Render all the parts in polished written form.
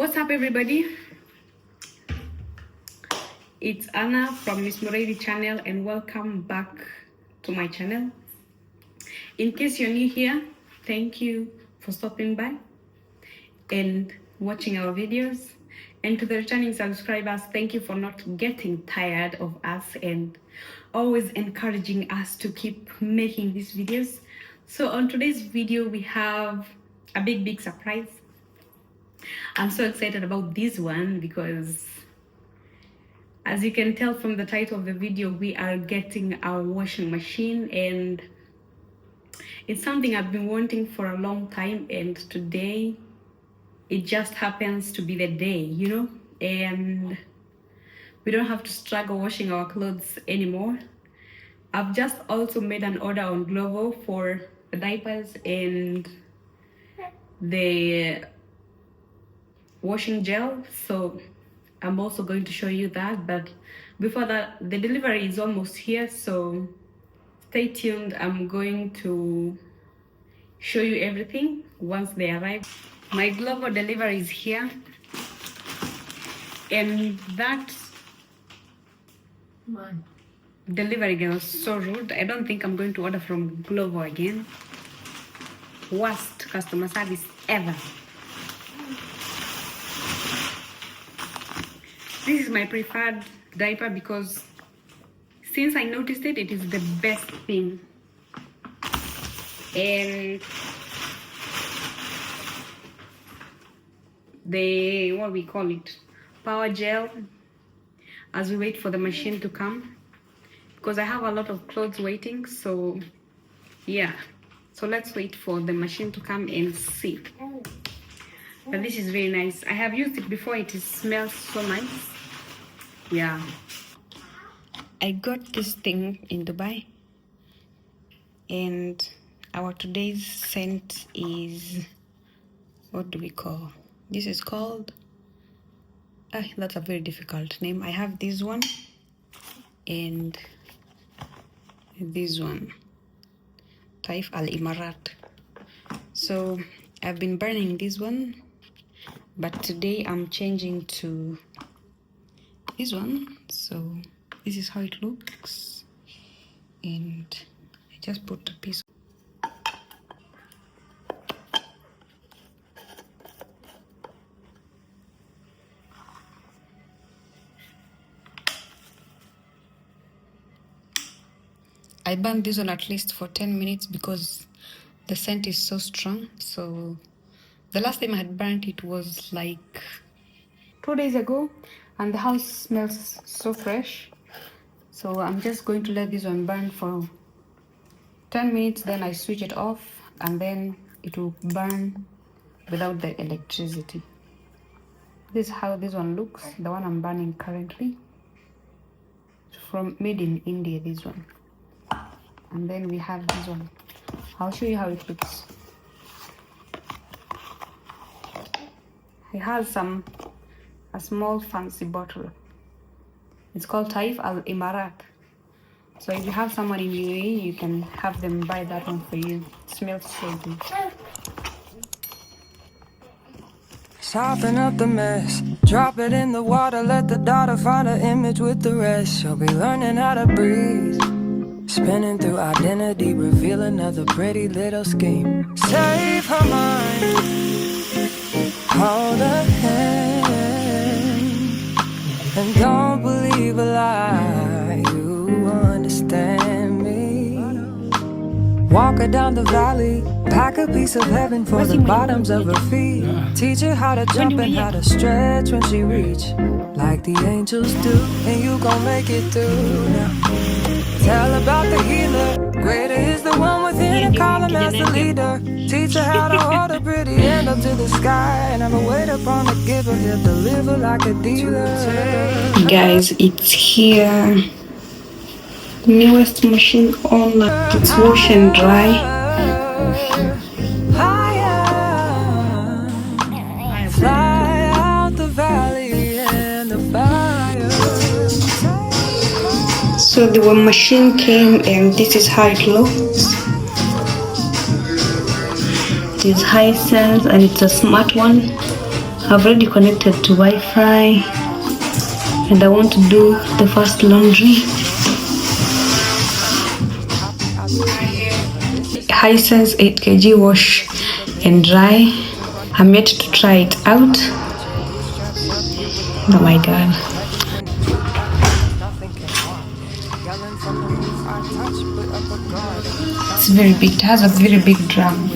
What's up, everybody? It's Anna from Miss Murady channel, and welcome back to my channel. In case you're new here, thank you for stopping by and watching our videos. And to the returning subscribers, thank you for not getting tired of us and always encouraging us to keep making these videos. So on today's video, we have a big surprise. I'm so excited about this one because, as you can tell from the title of the video, we are getting our washing machine, and it's something I've been wanting for a long time, and today it just happens to be the day, you know, and we don't have to struggle washing our clothes anymore. I've just also made an order on Glovo for the diapers and the washing gel, so I'm also going to show you that. But before that, the delivery is almost here, so stay tuned. I'm going to show you everything once they arrive. My Glovo delivery is here, and that delivery girl was so rude. I don't think I'm going to order from Glovo again. Worst customer service ever. This is my preferred diaper because since I noticed it, it is the best thing. And the, what we call it, power gel, as we wait for the machine to come, because I have a lot of clothes waiting. So yeah, so let's wait for the machine to come and see. But this is very nice. I have used it before. It smells so nice. Yeah, I got this thing in Dubai, and our today's scent is, what do we call this? Is called, that's a very difficult name. I have this one and this one, Taif Al Imarat. So I've been burning this one, but today I'm changing to this one. So this is how it looks, and I just put a piece. I burned this one at least for 10 minutes because the scent is so strong. So the last time I had burnt it was like 2 days ago, and the house smells so fresh. So I'm just going to let this one burn for 10 minutes, then I switch it off, and then it will burn without the electricity. This is how this one looks, the one I'm burning currently. It's from made in India, this one. And then we have this one. I'll show you how it looks. It has a small fancy bottle. It's called Taif Al Imarat. So if you have someone in UAE, you can have them buy that one for you. It smells so good. Soften up the mess, drop it in the water, let the daughter find her image with the rest. She'll be learning how to breathe, spinning through identity, reveal another pretty little scheme. Save her mind, hold her hand, and don't believe a lie, you understand me. Walk her down the valley, pack a piece of heaven for the bottoms of her feet. Teach her how to jump and how to stretch when she reach, like the angels do, and you gon' make it through now. Tell about the healer, greater is the one within and call him as the leader. Teach her how to hold a pretty hand up to the sky, and never wait upon the giver, he'll deliver like a dealer. Guys, it's here. Newest machine on, it's wash and dry. Fly out the valley and the fire. So the machine came, and this is how it looks. It is Hisense, and it's a smart one. I've already connected to Wi-Fi and I want to do the first laundry. Hisense 8 kg wash and dry. I'm yet to try it out. Oh my god. It's very big. It has a very big drum.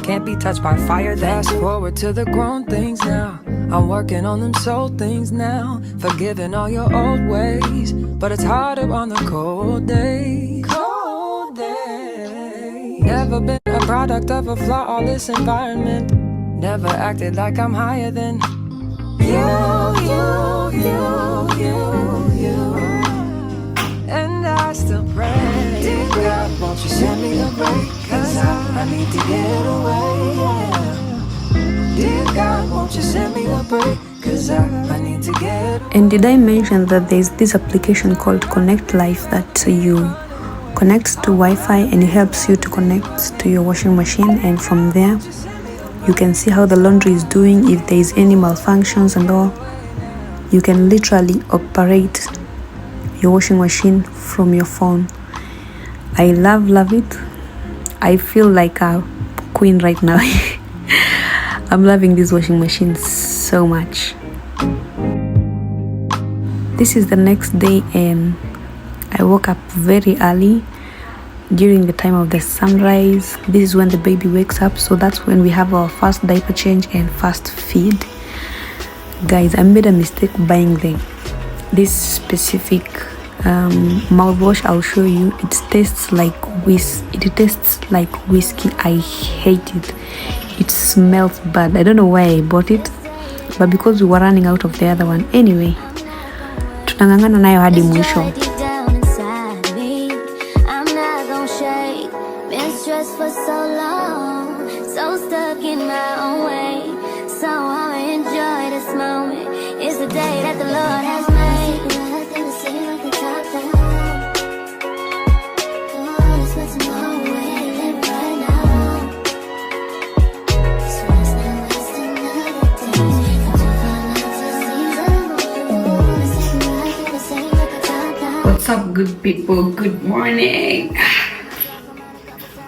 Can't be touched by fire. Fast forward to the grown things now. I'm working on them soul things now. Forgiving all your old ways, but it's harder on the cold days. Cold days. Never been a product of a flawless environment. Never acted like I'm higher than you. And I still pray, dear God, won't you send me a break? Cause I need to get away, yeah. Dear God, won't you send me a break? Cause I need to get away. And did I mention that there's this application called Goodlife that you connect to Wi-Fi and it helps you to connect to your washing machine, and from there you can see how the laundry is doing, if there is any malfunctions and all. You can literally operate your washing machine from your phone. I love it. I feel like a queen right now. I'm loving this washing machine so much. This is the next day and I woke up very early during the time of the sunrise. This is when the baby wakes up, so that's when we have our first diaper change and first feed. Guys, I made a mistake buying this specific mouthwash. I'll show you. It tastes like whiskey. I hate it. It smells bad. I don't know why I bought it, but because we were running out of the other one. Anyway, tutangangana nayo hadi mwisho. For so long, so stuck in my own way. So I'ma enjoy this moment. It's the day that the Lord has made. What's up, good people? Good morning.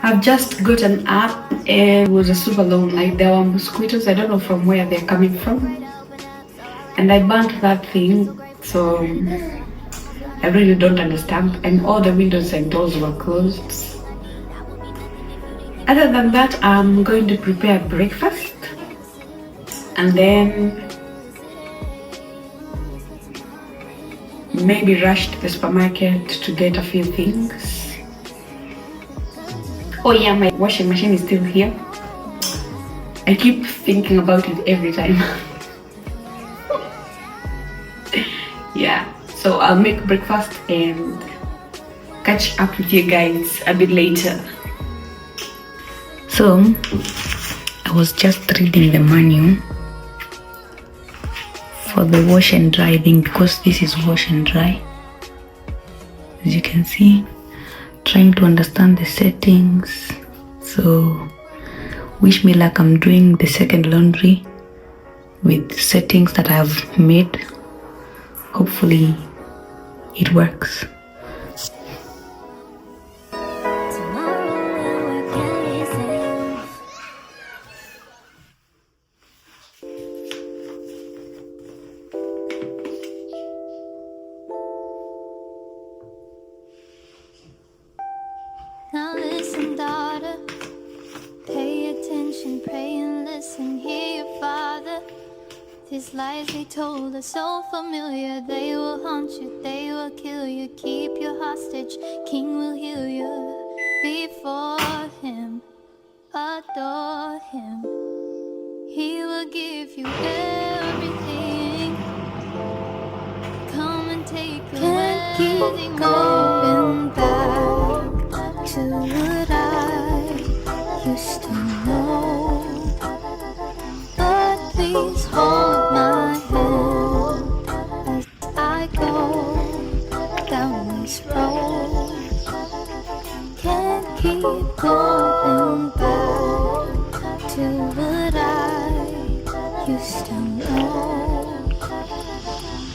I've just gotten up and it was a super long night. There were mosquitoes. I don't know from where they're coming from. And I burnt that thing, so I really don't understand. And all the windows and doors were closed. Other than that, I'm going to prepare breakfast. And then maybe rush to the supermarket to get a few things. Oh yeah, my washing machine is still here. I keep thinking about it every time. Yeah, so I'll make breakfast and catch up with you guys a bit later. So I was just reading the manual for the wash and dry thing, because this is wash and dry, as you can see. Trying to understand the settings. So wish me luck. I'm doing the second laundry with settings that I've made. Hopefully it works. Now listen, daughter, pay attention, pray and listen, hear your father. These lies they told are so familiar. They will haunt you, they will kill you, keep you hostage. King will heal you before him, adore him. He will give you everything. Come and take a wedding going back to what I used to know. But please hold my hand as I go down this road. Can't keep going back to what I you still know.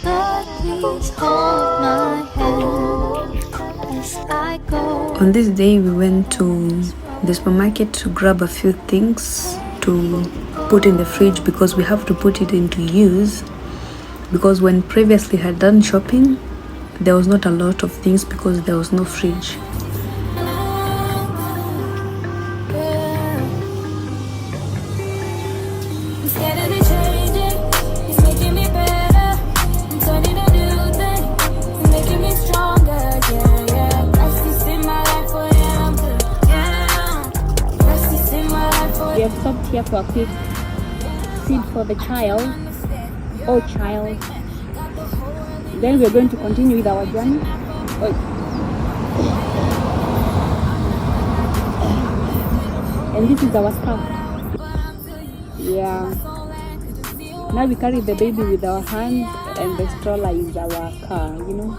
Lord, please hold my hand as I go. On this day, we went to the supermarket to grab a few things to put in the fridge because we have to put it into use. Because when previously had done shopping, there was not a lot of things because there was no fridge. We have stopped here for a quick seed for the child or child. Then we are going to continue with our journey. And this is our scarf. Yeah. Now we carry the baby with our hands and the stroller is our car, you know.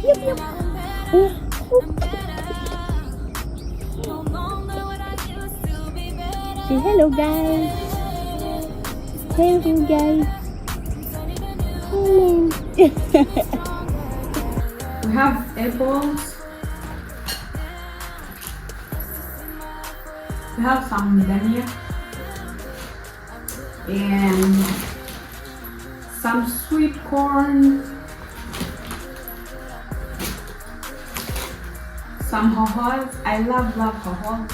Yep, yep. Say hello, guys. Hello, guys. Hello. We have apples. We have some dania and some sweet corn, some hohos. I love hohos.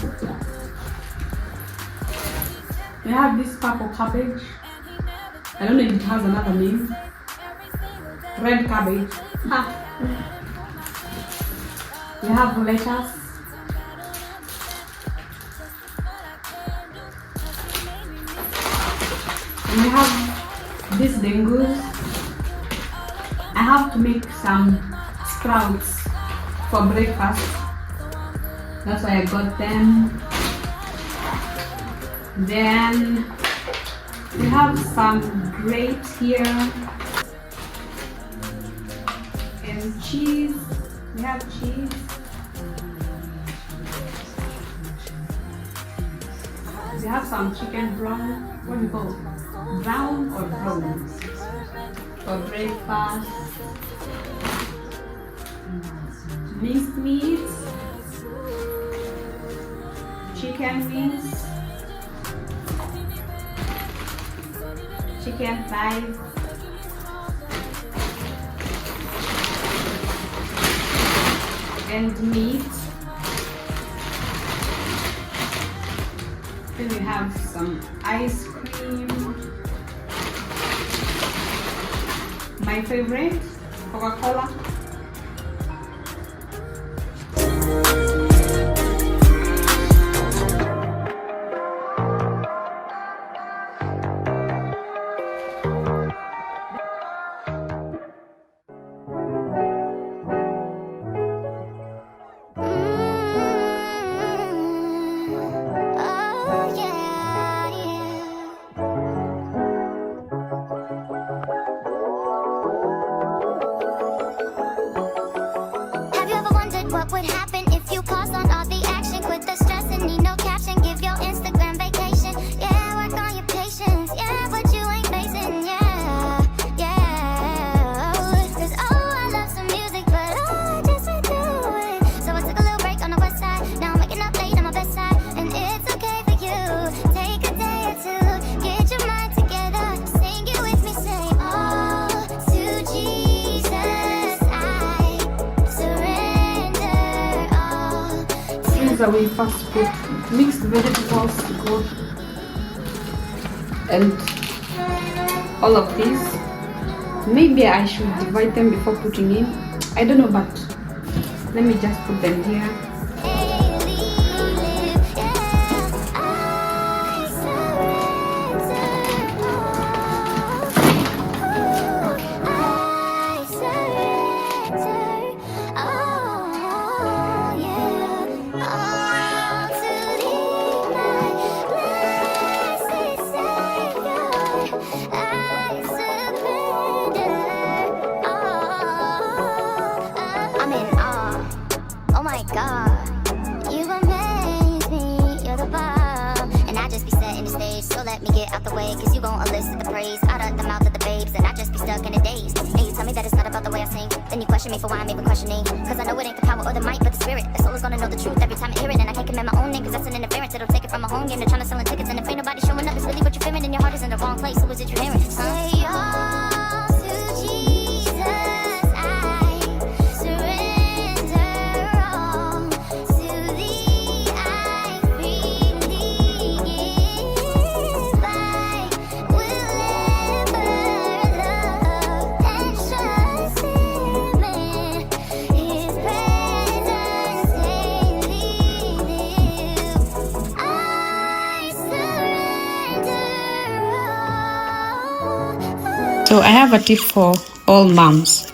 We have this purple cabbage. I don't know if it has another name. Red cabbage. We have lettuce. And we have this dengus. I have to make some sprouts for breakfast. That's why I got them. Then we have some grapes here and cheese. We have cheese. We have some chicken brown. What do you call it? Brown or brown? For breakfast. Minced meat. Chicken wings. Chicken thighs. And meat. Then we have some ice cream. My favorite, Coca-Cola. What would happen if you paused on all the action? Quit the stress and need no caption. Give your Instagram vacation. Yeah, work on your patience. Yeah, but you ain't facing. Yeah, yeah. Cause I love some music, but I just can't do it. So I took a little break on the west side. Now I'm waking up late on my best side. And it's okay for you. Take a day or two. Get your mind together. Sing it with me. Say all to Jesus I surrender. Freezer we first put mixed vegetables and all of these. Maybe I should divide them before putting in. I don't know, but let me just put them here. I'm in awe. Oh my God. you question me for why I'm even questioning. Cause I know it ain't the power or the might, but the spirit. The soul is gonna know the truth every time I hear it. And I can't command my own name, cause that's an interference. It'll take it from a home game. They're trying to sell tickets, and if ain't nobody showing up, it's really what you're feeling. And your heart is in the wrong place. Who is it you're hearing? Say all to Jesus, I surrender all. To thee I freely give. I will ever love and trust Him in His presence daily live. I surrender all. So I have a tip for all moms.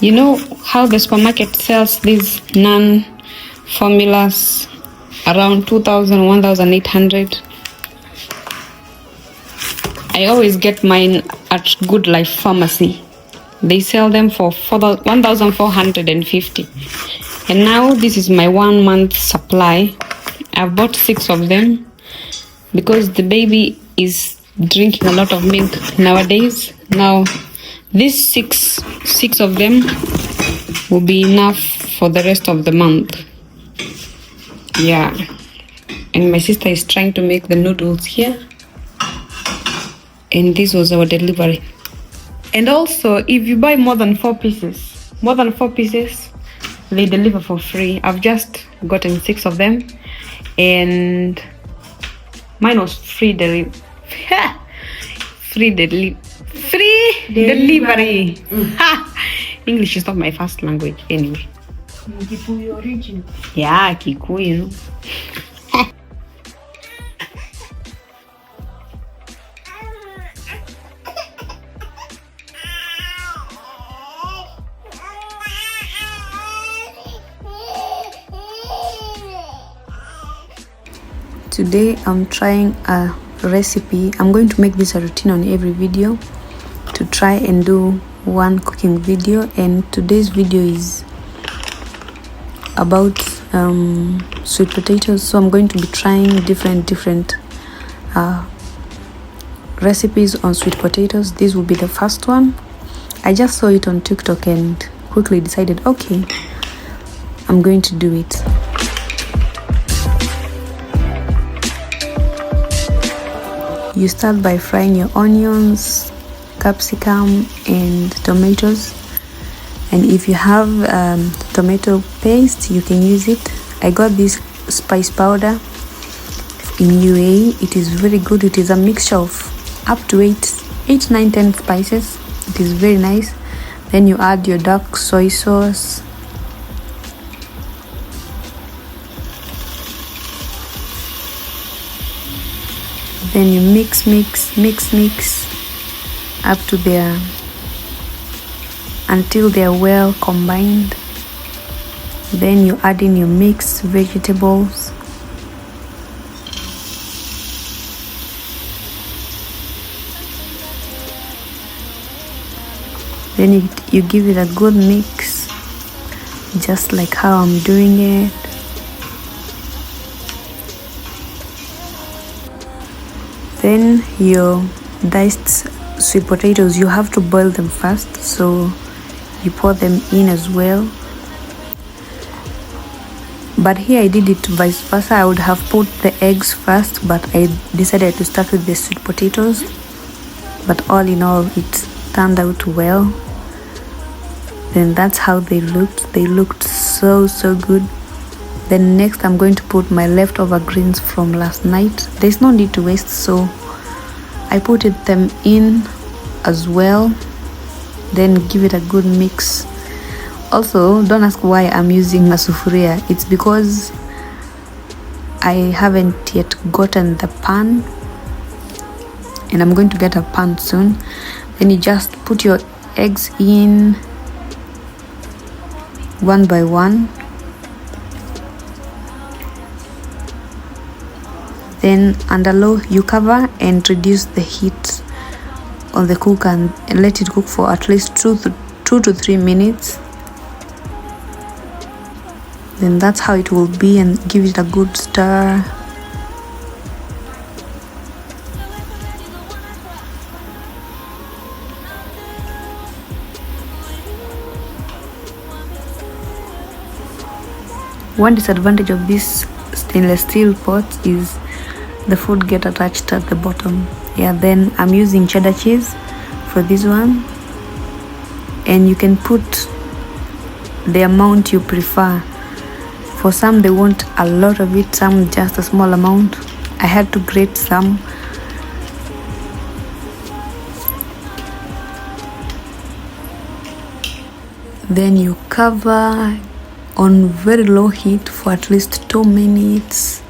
You know how the supermarket sells these non-formulas around 2,000, 1,800? I always get mine at Goodlife pharmacy. They sell them for 1,450. And now this is my 1 month supply. I've bought 6 of them because the baby is drinking a lot of milk nowadays. Now these six of them will be enough for the rest of the month. Yeah. And my sister is trying to make the noodles here. And this was our delivery. And also, if you buy more than 4 pieces, they deliver for free. I've just gotten 6 of them, and mine was free delivery. Ha! English is not my first language anyway. Kikuyu origin. Yeah, Kikuyu. Today I'm trying a recipe. I'm going to make this a routine on every video, to try and do one cooking video. And today's video is about sweet potatoes. So I'm going to be trying different recipes on sweet potatoes. This will be the first one. I just saw it on TikTok and quickly decided, okay, I'm going to do it. You start by frying your onions, capsicum and tomatoes, and if you have tomato paste, you can use it. I got this spice powder in UAE. It is very good. It is a mixture of up to 8, 9, 10 spices. It is very nice. Then you add your dark soy sauce, then you mix up to until they are well combined. Then you add in your mixed vegetables. Then you give it a good mix, just like how I'm doing it. Then your diced sweet potatoes, you have to boil them first, so you pour them in as well. But here I did it vice versa. I would have put the eggs first, but I decided to start with the sweet potatoes. But all in all, it turned out well. Then that's how they looked. They looked so good. Then next I'm going to put my leftover greens from last night. There's no need to waste, so I put them in as well. Then give it a good mix. Also, don't ask why I'm using a sufuria. It's because I haven't yet gotten the pan, and I'm going to get a pan soon. Then you just put your eggs in one by one. Then under low you cover and reduce the heat on the cooker and let it cook for at least 2 to 3 minutes. Then that's how it will be, and give it a good stir. One disadvantage of this stainless steel pot is the food get attached at the bottom. Yeah, then I'm using cheddar cheese for this one, and you can put the amount you prefer. For some they want a lot of it, some just a small amount. I had to grate some. Then you cover on very low heat for at least 2 minutes,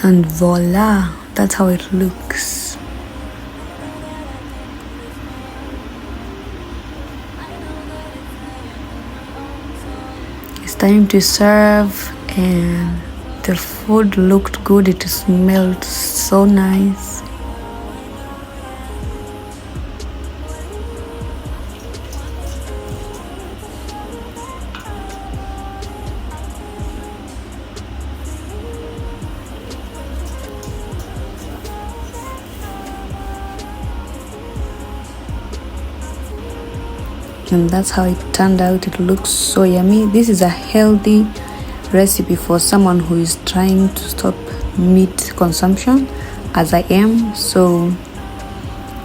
and voila, that's how it looks. It's time to serve, and the food looked good. It smelled so nice. And that's how it turned out. It looks so yummy. This is a healthy recipe for someone who is trying to stop meat consumption, as I am. So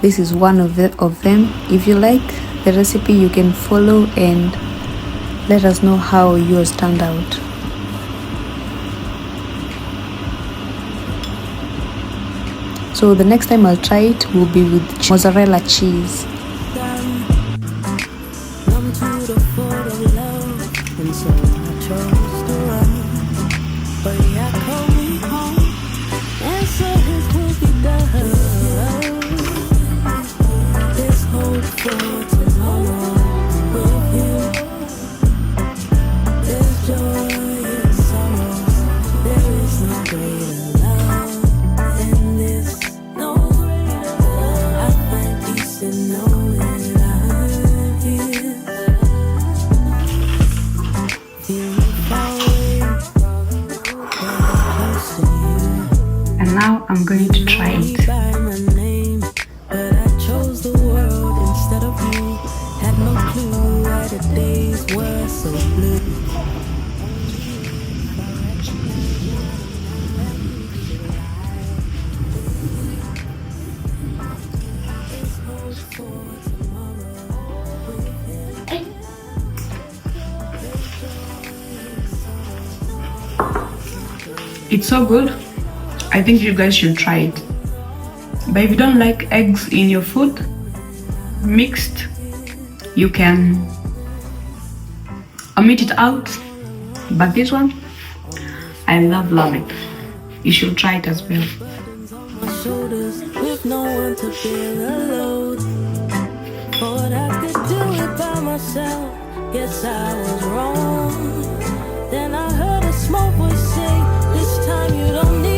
this is one of them. If you like the recipe, you can follow and let us know how yours turned out. So the next time I'll try it will be with mozzarella cheese. And now I'm going to try it. It's so good. I think you guys should try it. But if you don't like eggs in your food mixed, you can omit it out. But this one, I love it. You should try it as well. With no one to feel alone. Thought I could do it by myself. Guess I was wrong. Then I heard a small voice say, this time you don't need